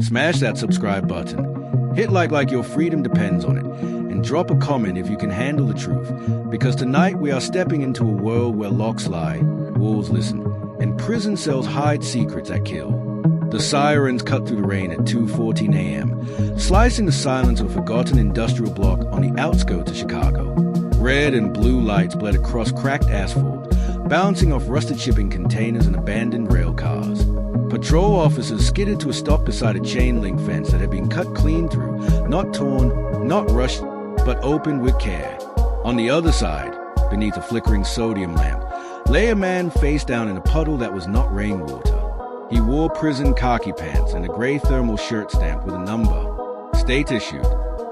Smash that subscribe button. Hit like your freedom depends on it. And drop a comment if you can handle the truth. Because tonight we are stepping into a world where locks lie, walls listen, and prison cells hide secrets that kill. The sirens cut through the rain at 2:14 a.m., slicing the silence of a forgotten industrial block on the outskirts of Chicago. Red and blue lights bled across cracked asphalt, bouncing off rusted shipping containers and abandoned rail cars. Patrol officers skidded to a stop beside a chain-link fence that had been cut clean through, not torn, not rushed, but opened with care. On the other side, beneath a flickering sodium lamp, lay a man face down in a puddle that was not rainwater. He wore prison khaki pants and a gray thermal shirt stamped with a number. State issued.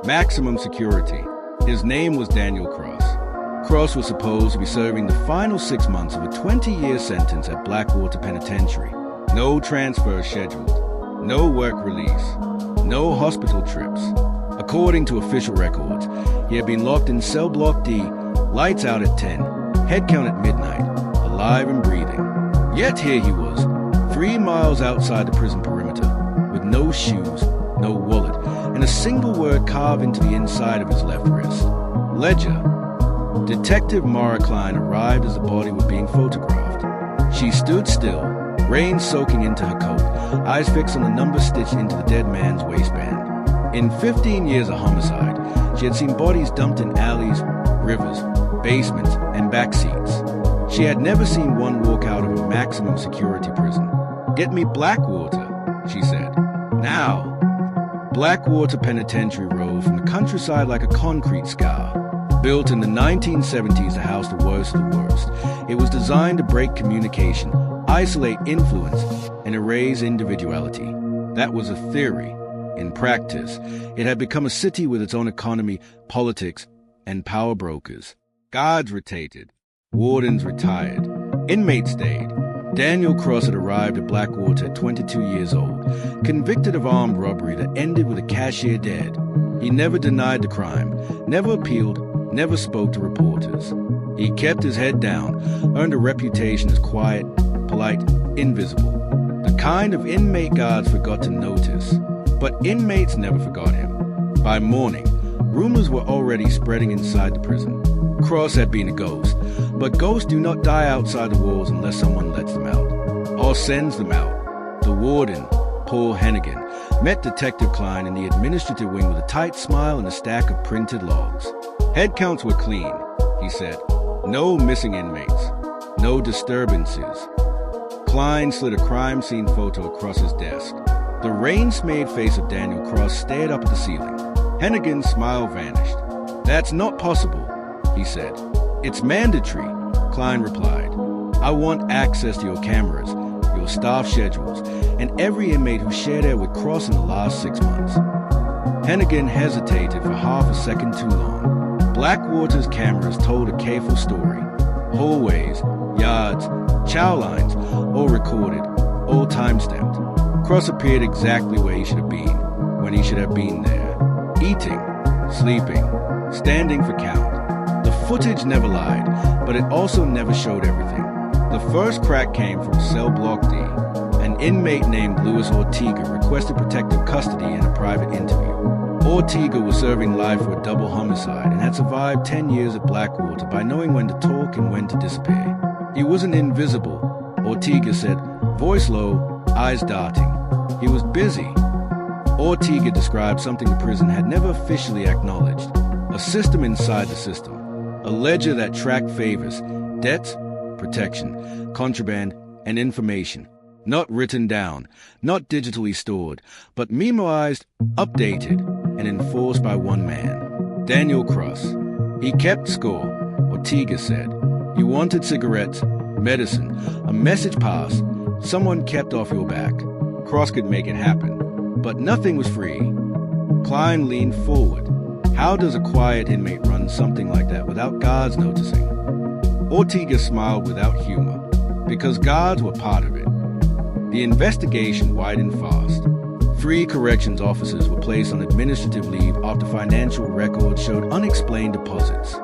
Maximum security. His name was Daniel Cross. Cross was supposed to be serving the final 6 months of a 20-year sentence at Blackwater Penitentiary. No transfer scheduled. No work release. No hospital trips. According to official records, he had been locked in cell block D, lights out at 10, head count at midnight, alive and breathing. Yet here he was, 3 miles outside the prison perimeter, with no shoes, no wallet, and a single word carved into the inside of his left wrist. Ledger. Detective Mara Klein arrived as the body was being photographed. She stood still, rain soaking into her coat, eyes fixed on the number stitched into the dead man's waistband. In 15 years of homicide, she had seen bodies dumped in alleys, rivers, basements, and back seats. She had never seen one walk out of a maximum security prison. "Get me Blackwater," she said. "Now." Blackwater Penitentiary rose from the countryside like a concrete scar. Built in the 1970s to house the worst of the worst, it was designed to break communication, isolate influence, and erase individuality. That was a theory. In practice, it had become a city with its own economy, politics, and power brokers. Guards rotated. Wardens retired. Inmates stayed. Daniel Cross had arrived at Blackwater at 22 years old, convicted of armed robbery that ended with a cashier dead. He never denied the crime, never appealed, never spoke to reporters. He kept his head down, earned a reputation as quiet, polite, invisible. The kind of inmate guards forgot to notice. But inmates never forgot him. By morning, rumors were already spreading inside the prison. Cross had been a ghost, but ghosts do not die outside the walls unless someone lets them out, or sends them out. The warden, Paul Hennigan, met Detective Klein in the administrative wing with a tight smile and a stack of printed logs. Head counts were clean, he said. No missing inmates. No disturbances. Klein slid a crime scene photo across his desk. The rain-smeared face of Daniel Cross stared up at the ceiling. Hennigan's smile vanished. "That's not possible," he said. "It's mandatory," Klein replied. "I want access to your cameras, your staff schedules, and every inmate who shared air with Cross in the last 6 months." Hennigan hesitated for half a second too long. Blackwater's cameras told a careful story. Hallways, yards, chow lines, all recorded, all time-stamped. Cross appeared exactly where he should have been, when he should have been there. Eating, sleeping, standing for count. The footage never lied, but it also never showed everything. The first crack came from cell block D. An inmate named Luis Ortega requested protective custody in a private interview. Ortega was serving life for a double homicide and had survived 10 years at Blackwater by knowing when to talk and when to disappear. He wasn't invisible, Ortega said, voice low, eyes darting. He was busy. Ortega described something the prison had never officially acknowledged. A system inside the system. A ledger that tracked favors, debts, protection, contraband, and information. Not written down, not digitally stored, but memoized, updated, and enforced by one man. Daniel Cross. He kept score, Ortega said. You wanted cigarettes, medicine, a message pass, someone kept off your back. Cross could make it happen. But nothing was free. Klein leaned forward. How does a quiet inmate run something like that without guards noticing? Ortega smiled without humor, because guards were part of it. The investigation widened fast. 3 corrections officers were placed on administrative leave after financial records showed unexplained deposits.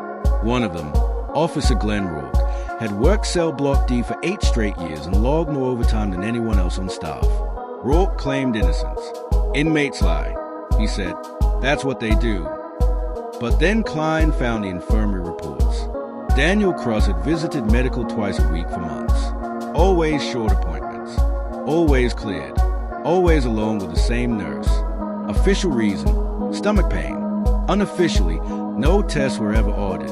One of them, Officer Glenn Rourke, had worked cell block D for 8 straight years and logged more overtime than anyone else on staff. Rourke claimed innocence. Inmates lie, he said. That's what they do. But then Klein found the infirmary reports. Daniel Cross had visited medical twice a week for months. Always short appointments. Always cleared. Always alone with the same nurse. Official reason, stomach pain. Unofficially, no tests were ever ordered.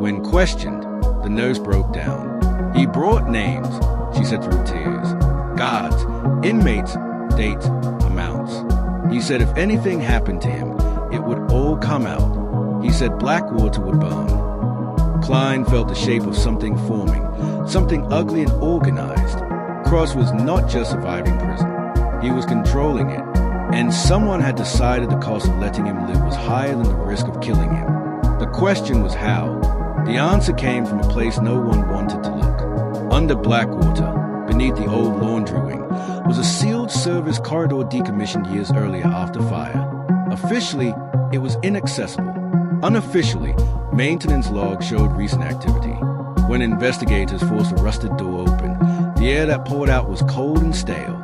When questioned, the nurse broke down. He brought names, she said through tears. Guards, inmates, dates, amounts. He said if anything happened to him, it would all come out. He said Blackwater would burn. Klein felt the shape of something forming, something ugly and organized. Cross was not just surviving prison. He was controlling it. And someone had decided the cost of letting him live was higher than the risk of killing him. The question was how. The answer came from a place no one wanted to look. Under Blackwater, beneath the old laundry wing, was a sealed service corridor decommissioned years earlier after fire. Officially, it was inaccessible. Unofficially, maintenance logs showed recent activity. When investigators forced a rusted door open, the air that poured out was cold and stale.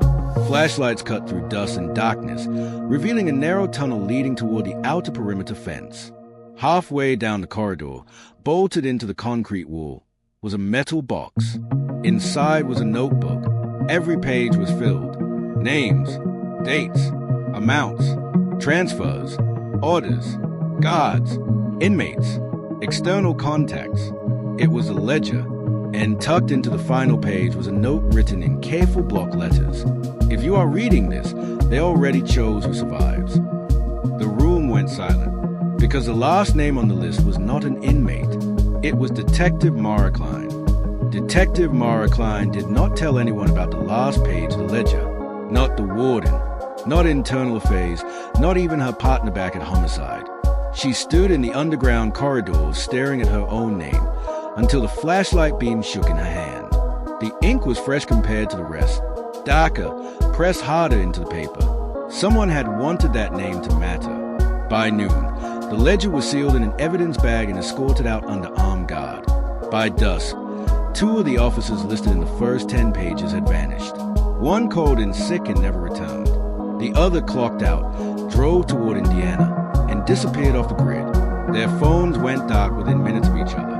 Flashlights cut through dust and darkness, revealing a narrow tunnel leading toward the outer perimeter fence. Halfway down the corridor, bolted into the concrete wall, was a metal box. Inside was a notebook. Every page was filled. Names, dates, amounts, transfers, orders, guards, inmates, external contacts. It was a ledger, and tucked into the final page was a note written in careful block letters. If you are reading this, they already chose who survives. The room went silent, because the last name on the list was not an inmate. It was Detective Mara Klein. Detective Mara Klein did not tell anyone about the last page of the ledger. Not the warden, not internal affairs, not even her partner back at homicide. She stood in the underground corridors staring at her own name until the flashlight beam shook in her hand. The ink was fresh compared to the rest. Darker, pressed harder into the paper. Someone had wanted that name to matter. By noon, the ledger was sealed in an evidence bag and escorted out under armed guard. By dusk, 2 of the officers listed in the first 10 pages had vanished. One called in sick and never returned. The other clocked out, drove toward Indiana, and disappeared off the grid. Their phones went dark within minutes of each other.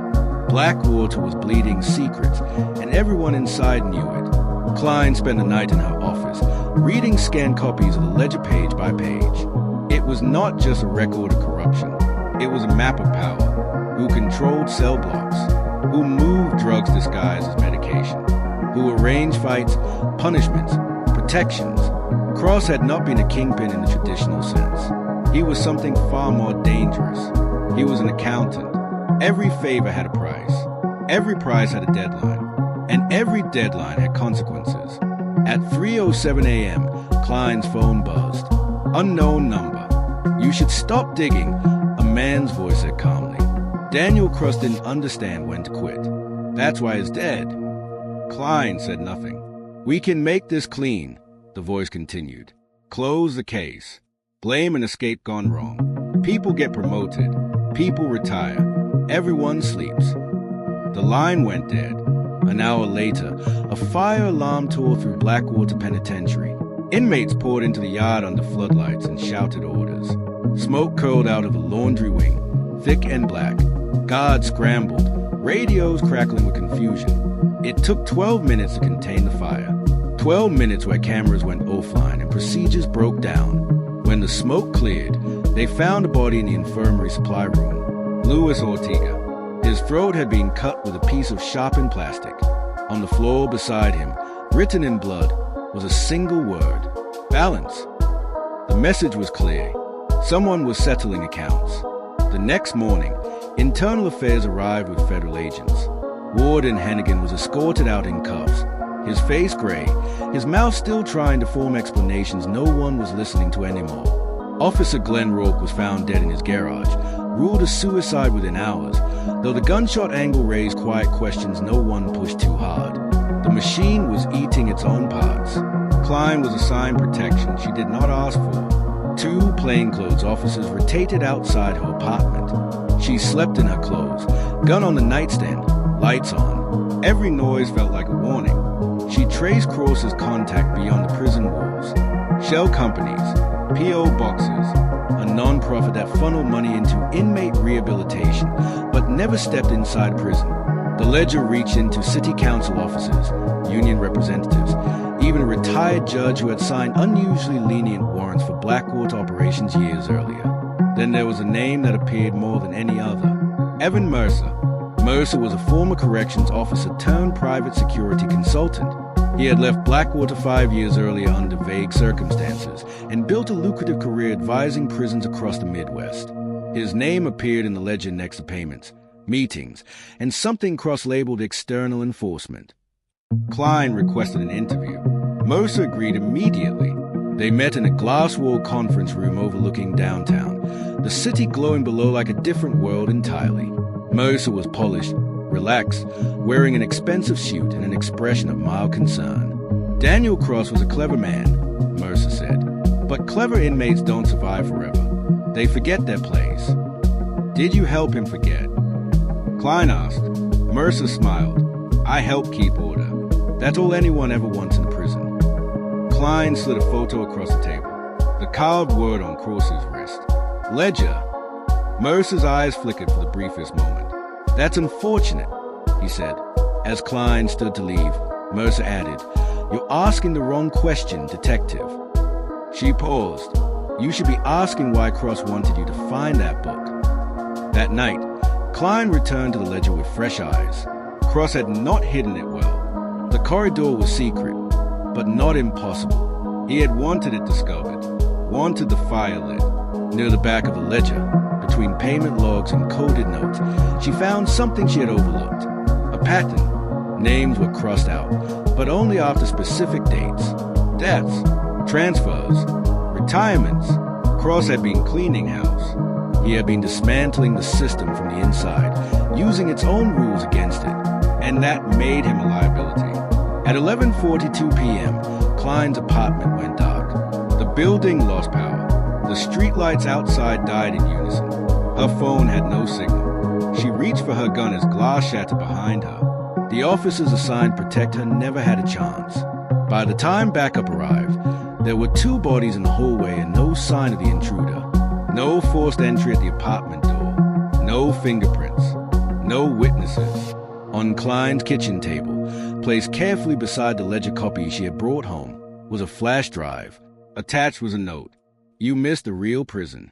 Blackwater was bleeding secrets, and everyone inside knew it. Klein spent the night in her office, reading scanned copies of the ledger page by page. It was not just a record of corruption. It was a map of power. Who controlled cell blocks? Who moved drugs disguised as medication? Who arranged fights, punishments, protections? Cross had not been a kingpin in the traditional sense. He was something far more dangerous. He was an accountant. Every favor had a price. Every price had a deadline. And every deadline had consequences. At 3:07 a.m., Klein's phone buzzed. Unknown number. You should stop digging, a man's voice said calmly. Daniel Cross didn't understand when to quit. That's why he's dead. Klein said nothing. We can make this clean, the voice continued. Close the case. Blame and escape gone wrong. People get promoted. People retire. Everyone sleeps. The line went dead. An hour later, a fire alarm tore through Blackwater Penitentiary. Inmates poured into the yard under floodlights and shouted orders. Smoke curled out of the laundry wing, thick and black. Guards scrambled, radios crackling with confusion. It took 12 minutes to contain the fire. 12 minutes where cameras went offline and procedures broke down. When the smoke cleared, they found a body in the infirmary supply room. Luis Ortega. His throat had been cut with a piece of sharpened plastic. On the floor beside him, written in blood, was a single word: balance. The message was clear. Someone was settling accounts. The next morning, Internal Affairs arrived with federal agents. Warden Hennigan was escorted out in cuffs, his face gray, his mouth still trying to form explanations no one was listening to anymore. Officer Glenn Rourke was found dead in his garage, ruled a suicide within hours, though the gunshot angle raised quiet questions no one pushed too hard. The machine was eating its own parts. Klein was assigned protection she did not ask for. 2 plainclothes officers rotated outside her apartment. She slept in her clothes, gun on the nightstand, lights on. Every noise felt like a warning. She traced Cross's contact beyond the prison walls. Shell companies, P.O. Boxes, a non-profit that funneled money into inmate rehabilitation, but never stepped inside prison. The ledger reached into city council offices, union representatives, even a retired judge who had signed unusually lenient warrants for Blackwater operations years earlier. Then there was a name that appeared more than any other. Evan Mercer. Mercer was a former corrections officer turned private security consultant. He had left Blackwater 5 years earlier under vague circumstances and built a lucrative career advising prisons across the Midwest. His name appeared in the ledger next to payments, meetings, and something cross-labeled external enforcement. Klein requested an interview. Mercer agreed immediately. They met in a glass-walled conference room overlooking downtown, the city glowing below like a different world entirely. Mercer was polished, relaxed, wearing an expensive suit and an expression of mild concern. Daniel Cross was a clever man, Mercer said, but clever inmates don't survive forever. They forget their place. Did you help him forget? Klein asked. Mercer smiled. I help keep order. That's all anyone ever wants in prison. Klein slid a photo across the table, the carved word on Cross's wrist. Ledger. Mercer's eyes flickered for the briefest moment. That's unfortunate, he said. As Klein stood to leave, Mercer added, You're asking the wrong question, detective. She paused. You should be asking why Cross wanted you to find that book. That night, Klein returned to the ledger with fresh eyes. Cross had not hidden it well. The corridor was secret, but not impossible. He had wanted it discovered, wanted the fire lit. Near the back of the ledger, between payment logs and coded notes, she found something she had overlooked. A pattern. Names were crossed out, but only after specific dates. Deaths, transfers, retirements. Cross had been cleaning house. He had been dismantling the system from the inside, using its own rules against it, and that made him a liability. At 11:42 p.m., Klein's apartment went dark. The building lost power. The streetlights outside died in unison. Her phone had no signal. She reached for her gun as glass shattered behind her. The officers assigned to protect her never had a chance. By the time backup arrived, there were 2 bodies in the hallway and no sign of the intruder. No forced entry at the apartment door. No fingerprints. No witnesses. On Klein's kitchen table, placed carefully beside the ledger copy she had brought home, was a flash drive. Attached was a note. You missed the real prison.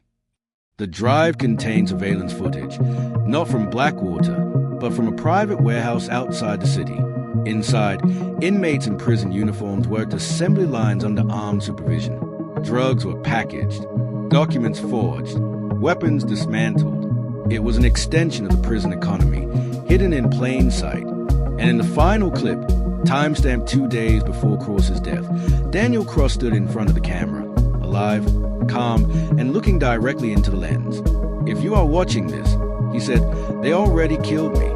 The drive contained surveillance footage, not from Blackwater, but from a private warehouse outside the city. Inside, inmates in prison uniforms worked assembly lines under armed supervision. Drugs were packaged, documents forged, weapons dismantled. It was an extension of the prison economy, hidden in plain sight. And in the final clip, timestamped 2 days before Cross's death, Daniel Cross stood in front of the camera, alive, calm, and looking directly into the lens. If you are watching this, he said, they already killed me.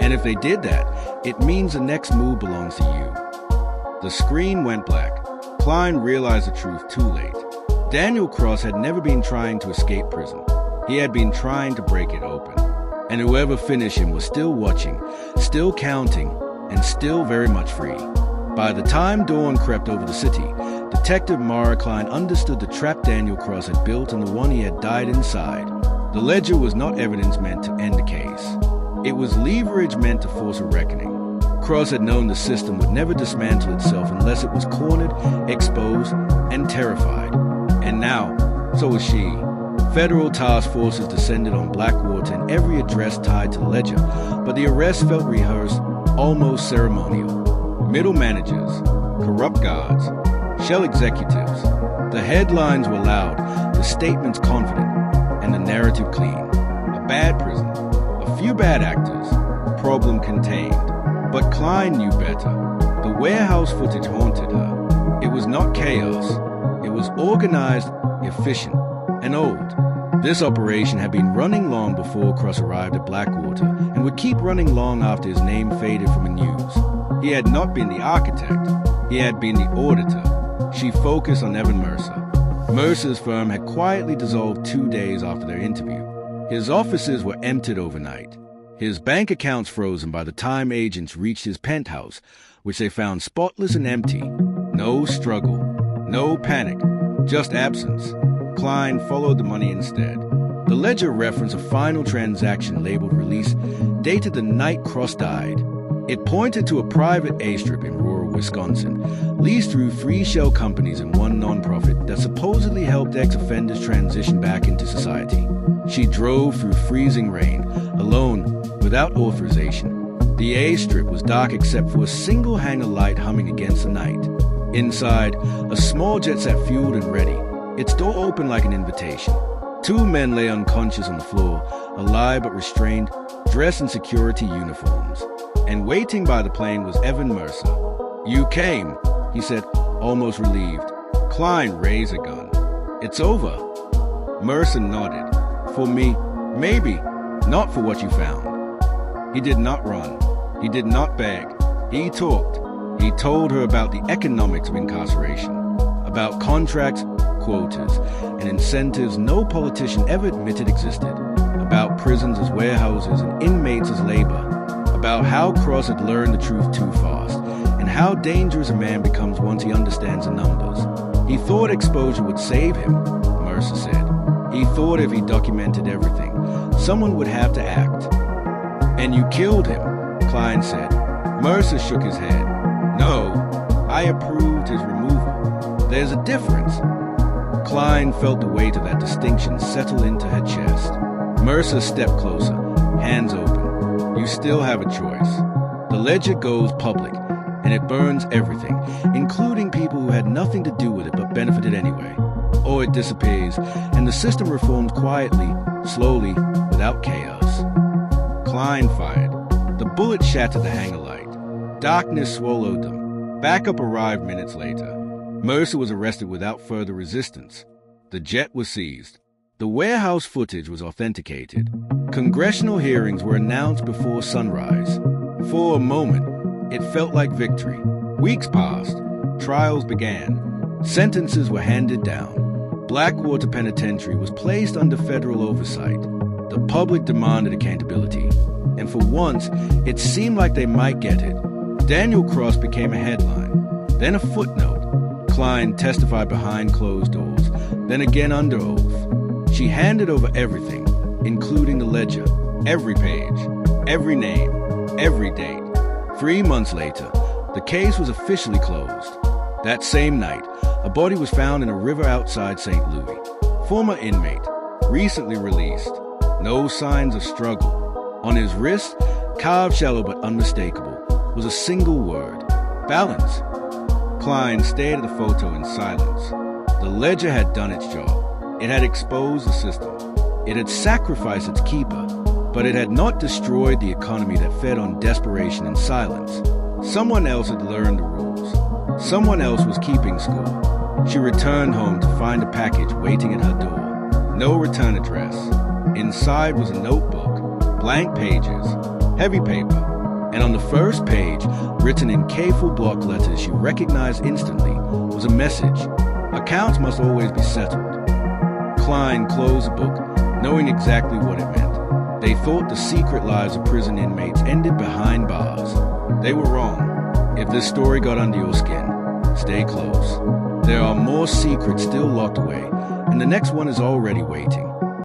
And if they did that, it means the next move belongs to you. The screen went black. Klein realized the truth too late. Daniel Cross had never been trying to escape prison. He had been trying to break it open. And whoever finished him was still watching, still counting, and still very much free. By the time dawn crept over the city, Detective Mara Klein understood the trap Daniel Cross had built and the one he had died inside. The ledger was not evidence meant to end a case. It was leverage meant to force a reckoning. Cross had known the system would never dismantle itself unless it was cornered, exposed, and terrified. And now, so was she. Federal task forces descended on Blackwater and every address tied to the ledger, but the arrest felt rehearsed, almost ceremonial. Middle managers, corrupt guards, shell executives. The headlines were loud, the statements confident, and the narrative clean. A bad prison, a few bad actors, problem contained. But Klein knew better. The warehouse footage haunted her. It was not chaos. It was organized, efficient, and old. This operation had been running long before Cross arrived at Blackwater and would keep running long after his name faded from the news. He had not been the architect. He had been the auditor. She focused on Evan Mercer. Mercer's firm had quietly dissolved 2 days after their interview. His offices were emptied overnight. His bank accounts frozen by the time agents reached his penthouse, which they found spotless and empty. No struggle, no panic, Just absence. Klein followed the money instead. The ledger referenced a final transaction labeled release, dated the night Cross died. It pointed to a private A-strip in rural Wisconsin, leased through 3 shell companies and 1 nonprofit that supposedly helped ex-offenders transition back into society. She drove through freezing rain, alone, without authorization. The A-strip was dark except for a single hangar light humming against the night. Inside, a small jet sat fueled and ready, its door open like an invitation. 2 men lay unconscious on the floor, alive but restrained, dressed in security uniforms. And waiting by the plane was Evan Mercer. "You came," he said, almost relieved. Klein raised a gun. "It's over." Mercer nodded. "For me, maybe, not for what you found." He did not run. He did not beg. He talked. He told her about the economics of incarceration, about contracts, quotas, and incentives no politician ever admitted existed, about prisons as warehouses and inmates as labor, about how Cross had learned the truth too fast, and how dangerous a man becomes once he understands the numbers. He thought exposure would save him, Mercer said. He thought if he documented everything, someone would have to act. "And you killed him," Klein said. Mercer shook his head. "No, I approved his removal. There's a difference." Klein felt the weight of that distinction settle into her chest. Mercer stepped closer, hands open. "You still have a choice. The ledger goes public, and it burns everything, including people who had nothing to do with it but benefited anyway. Or it disappears, and the system reforms quietly, slowly, without chaos." Klein fired. The bullet shattered the hangar light. Darkness swallowed them. Backup arrived minutes later. Mercer was arrested without further resistance. The jet was seized. The warehouse footage was authenticated. Congressional hearings were announced before sunrise. For a moment, it felt like victory. Weeks passed. Trials began. Sentences were handed down. Blackwater Penitentiary was placed under federal oversight. The public demanded accountability. And for once, it seemed like they might get it. Daniel Cross became a headline, then a footnote. Klein testified behind closed doors, then again under oath. She handed over everything, including the ledger, every page, every name, every date. 3 months later, the case was officially closed. That same night, a body was found in a river outside St. Louis. Former inmate, recently released. No signs of struggle. On his wrist, carved shallow but unmistakable, was a single word: balance. Klein stared at the photo in silence. The ledger had done its job. It had exposed the system. It had sacrificed its keeper, but it had not destroyed the economy that fed on desperation and silence. Someone else had learned the rules. Someone else was keeping score. She returned home to find a package waiting at her door. No return address. Inside was a notebook, blank pages, heavy paper, and on the first page, written in careful block letters she recognized instantly, was a message: accounts must always be settled. Klein closed the book, knowing exactly what it meant. They thought the secret lives of prison inmates ended behind bars. They were wrong. If this story got under your skin, stay close. There are more secrets still locked away, and the next one is already waiting.